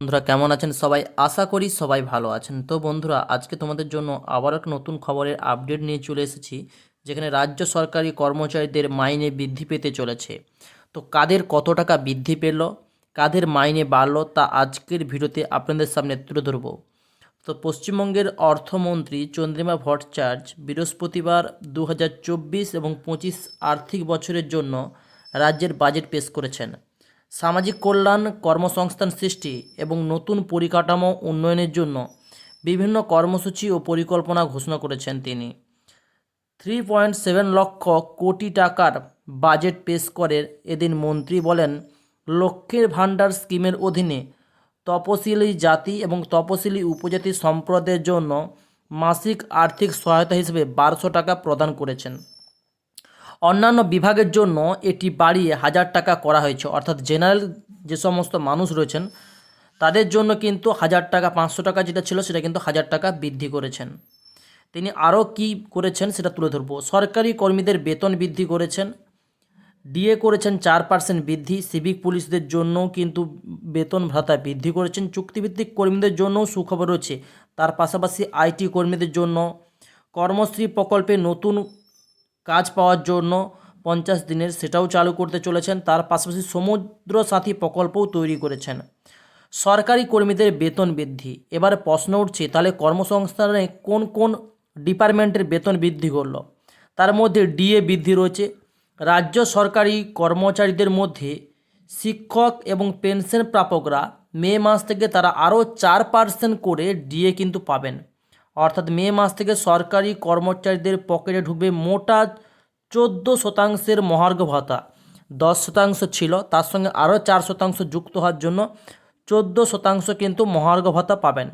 বন্ধুরা কেমন আছেন সবাই? আশা করি সবাই ভালো আছেন। তো বন্ধুরা, আজকে তোমাদের জন্য আবার এক নতুন খবরের আপডেট নিয়ে চলে এসেছি, যেখানে রাজ্য সরকারি কর্মচারীদের মাইনে বৃদ্ধি পেতে চলেছে। তো কাদের কত টাকা বৃদ্ধি পেল, কাদের মাইনে বাড়লো, তা আজকের ভিডিওতে আপনাদের সামনে তুলে ধরব। তো পশ্চিমবঙ্গের অর্থমন্ত্রী চন্দ্রিমা ভট্টাচার্য বৃহস্পতিবার 2024 এবং 25 আর্থিক বছরের জন্য রাজ্যের বাজেট পেশ করেছেন। সামাজিক কল্যাণ, কর্মসংস্থান সৃষ্টি এবং নতুন পরিকাঠামো উন্নয়নের জন্য বিভিন্ন কর্মসূচি ও পরিকল্পনা ঘোষণা করেছেন তিনি। 3.7 লক্ষ কোটি টাকার বাজেট পেশ করে এদিন মন্ত্রী বলেন, লক্ষ্মীর ভাণ্ডার স্কিমের অধীনে তপশিলি জাতি এবং তপশিলি উপজাতি সম্প্রদায়ের জন্য মাসিক আর্থিক সহায়তা হিসেবে 1200 টাকা প্রদান করেছেন। অন্যান্য বিভাগের জন্য এটি বাড়িয়ে 1000 টাকা করা হয়েছে, অর্থাৎ জেনারেল যে সমস্ত মানুষ রয়েছেন তাদের জন্য কিন্তু 1000 টাকা, 500 টাকা যেটা ছিল সেটা কিন্তু 1000 টাকা বৃদ্ধি করেছেন। তিনি আরও কি করেছেন সেটা তুলে ধরব। সরকারি কর্মীদের বেতন বৃদ্ধি করেছেন, ডিএ করেছেন 4% বৃদ্ধি, সিভিক পুলিশদের জন্যও কিন্তু বেতন ভাতা বৃদ্ধি করেছেন। চুক্তিভিত্তিক কর্মীদের জন্যও সুখবর রয়েছে। তার পাশাপাশি আইটি কর্মীদের জন্য কর্মশ্রী প্রকল্পে নতুন কাজ পাওয়ার জন্য 50 দিনের সেটাও চালু করতে চলেছেন। তার পাশাপাশি সমুদ্র সাথী প্রকল্পও তৈরি করেছেন। সরকারি কর্মীদের বেতন বৃদ্ধি, এবারে প্রশ্ন উঠছে তাহলে কর্মসংস্থানে কোন কোন ডিপার্টমেন্টের বেতন বৃদ্ধি করলো। তার মধ্যে ডিএ বৃদ্ধি রয়েছে। রাজ্য সরকারি কর্মচারীদের মধ্যে শিক্ষক এবং পেনশন প্রাপকরা মে মাস থেকে তারা আরও 4% করে ডিএ কিন্তু পাবেন। অর্থাৎ মে মাস থেকে সরকারি কর্মচারীদের পকেটে ঢুকবে মোটা 14% মহার্ঘ ভাতা। 10% ছিল, তার সঙ্গে আরও 4% যুক্ত হওয়ার জন্য 14% কিন্তু মহার্ঘ ভাতা পাবেন।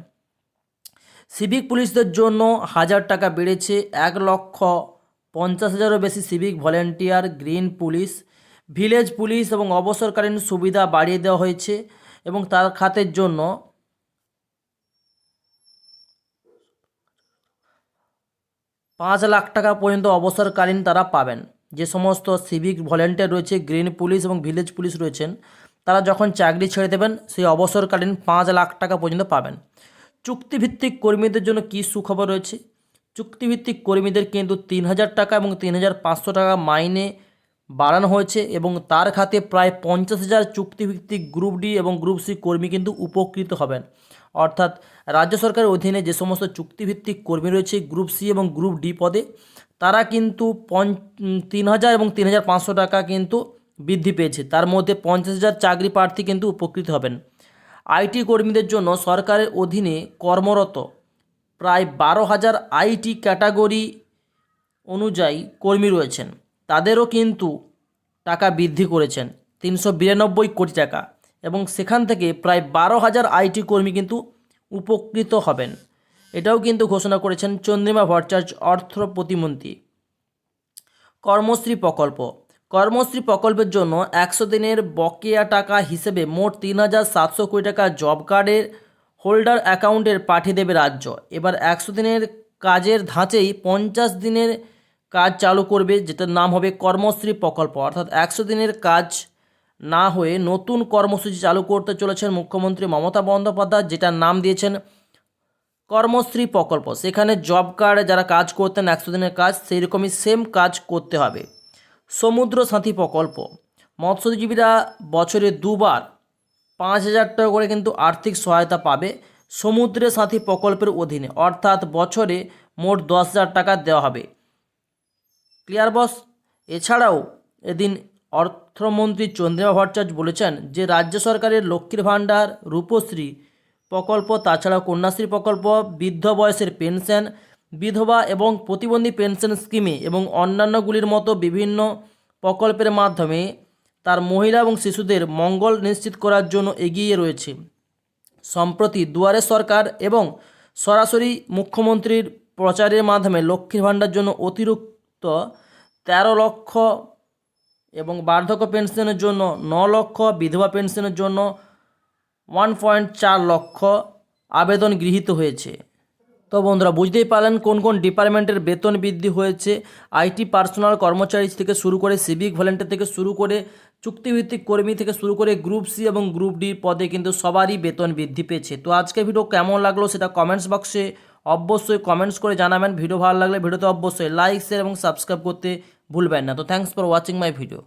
সিভিক পুলিশদের জন্য 1000 টাকা বেড়েছে। 1,50,000-এরও বেশি civic volunteer, green police, village police এবং অবসরকালীন সুবিধা বাড়িয়ে দেওয়া হয়েছে এবং তার খাতের জন্য 5 লাখ টাকা পর্যন্ত অবসরকালীন তারা পাবেন। যে সমস্ত সিভিক ভলেন্টিয়ার রয়েছে, গ্রিন পুলিশ এবং ভিলেজ পুলিশ রয়েছেন, তারা যখন চাকরি ছেড়ে দেবেন সেই অবসরকালীন 5 লাখ টাকা পর্যন্ত পাবেন। চুক্তিভিত্তিক কর্মীদের জন্য কী সুখবর রয়েছে? চুক্তিভিত্তিক কর্মীদের কিন্তু 3000 টাকা এবং 3500 টাকা মাইনে বাড়ানো হয়েছে এবং তার খাতে প্রায় 50,000 চুক্তিভিত্তিক গ্রুপ ডি এবং গ্রুপ সি কর্মী কিন্তু উপকৃত হবেন। অর্থাৎ রাজ্য সরকারের অধীনে যে সমস্ত চুক্তিভিত্তিক কর্মী রয়েছে গ্রুপ সি এবং গ্রুপ ডি পদে, তারা কিন্তু 3000 এবং 3500 টাকা কিন্তু বৃদ্ধি পেয়েছে। তার মধ্যে 50,000 চাকরি প্রার্থী কিন্তু উপকৃত হবেন। আইটি কর্মীদের জন্য সরকারের অধীনে কর্মরত প্রায় 12,000 আইটি ক্যাটাগরি অনুযায়ী কর্মী রয়েছেন, তাদেরও কিন্তু টাকা বৃদ্ধি করেছেন 392 কোটি টাকা এবং সেখান থেকে প্রায় 12,000 আইটি কর্মী কিন্তু উপকৃত হবেন। এটাও কিন্তু ঘোষণা করেছেন চন্দ্রিমা ভট্টাচার্য, অর্থ প্রতিমন্ত্রী। কর্মশ্রী প্রকল্প, কর্মশ্রী প্রকল্পের জন্য 100 দিনের বকেয়া টাকা হিসেবে মোট 3,700 কোটি টাকা জব কার্ডের হোল্ডার অ্যাকাউন্টের পাঠিয়ে দেবে রাজ্য। এবার 100 দিনের কাজের ধাঁচেই 50 দিনের কাজ চালু করবে, যেটার নাম হবে কর্মশ্রী প্রকল্প। অর্থাৎ 100 দিনের কাজ না হয়ে নতুন কর্মসূচি চালু করতে চলেছেন মুখ্যমন্ত্রী মমতা বন্দ্যোপাধ্যায়, যেটার নাম দিয়েছেন কর্মশ্রী প্রকল্প। সেখানে জব কার্ডে যারা কাজ করতেন 100 দিনের কাজ, সেই রকমই সেম কাজ করতে হবে। সমুদ্র সাথী প্রকল্প, মৎস্যজীবীরা বছরে 2বার 5,000 টাকা করে কিন্তু আর্থিক সহায়তা পাবে সমুদ্র সাথী প্রকল্পের অধীনে, অর্থাৎ বছরে মোট 10,000 টাকা দেওয়া হবে। ক্লিয়ার বস? এছাড়াও এদিন অর্থমন্ত্রী চন্দ্রিমা ভট্টাচার্য বলেছেন যে রাজ্য সরকারের লক্ষ্মীর ভাণ্ডার, রূপশ্রী প্রকল্প, তাছাড়াও কন্যাশ্রী প্রকল্প, বৃদ্ধ বয়সের পেনশন, বিধবা এবং প্রতিবন্ধী পেনশন স্কিমে এবং অন্যান্যগুলির মতো বিভিন্ন প্রকল্পের মাধ্যমে তার মহিলা এবং শিশুদের মঙ্গল নিশ্চিত করার জন্য এগিয়ে রয়েছে। সম্প্রতি দুয়ারে সরকার এবং সরাসরি মুখ্যমন্ত্রীর প্রচারের মাধ্যমে লক্ষ্মীর ভাণ্ডার জন্য অতিরিক্ত 13 লক্ষ এবং বার্ধক্য পেনশনের জন্য 9 লক্ষ, বিধবা পেনশনের জন্য 1.4 লক্ষ আবেদন গৃহীত হয়েছে। তো বন্ধুরা বুঝতেই পারলেন কোন কোন ডিপার্টমেন্টের বেতন বৃদ্ধি হয়েছে। আইটি পার্সোনাল কর্মচারী থেকে শুরু করে সিভিক ভলেন্টিয়ার থেকে শুরু করে চুক্তিভিত্তিক কর্মী থেকে শুরু করে গ্রুপ সি এবং গ্রুপ ডি পদে কিন্তু সবারই বেতন বৃদ্ধি পেয়েছে। তো আজকের ভিডিও কেমন লাগলো সেটা কমেন্টস বক্সে অবশ্যই কমেন্টস করে জানাবেন। ভিডিও ভালো লাগলে ভিডিওতে অবশ্যই লাইক শেয়ার এবং সাবস্ক্রাইব করতে ভুলবেন না। তো thanks for watching my video.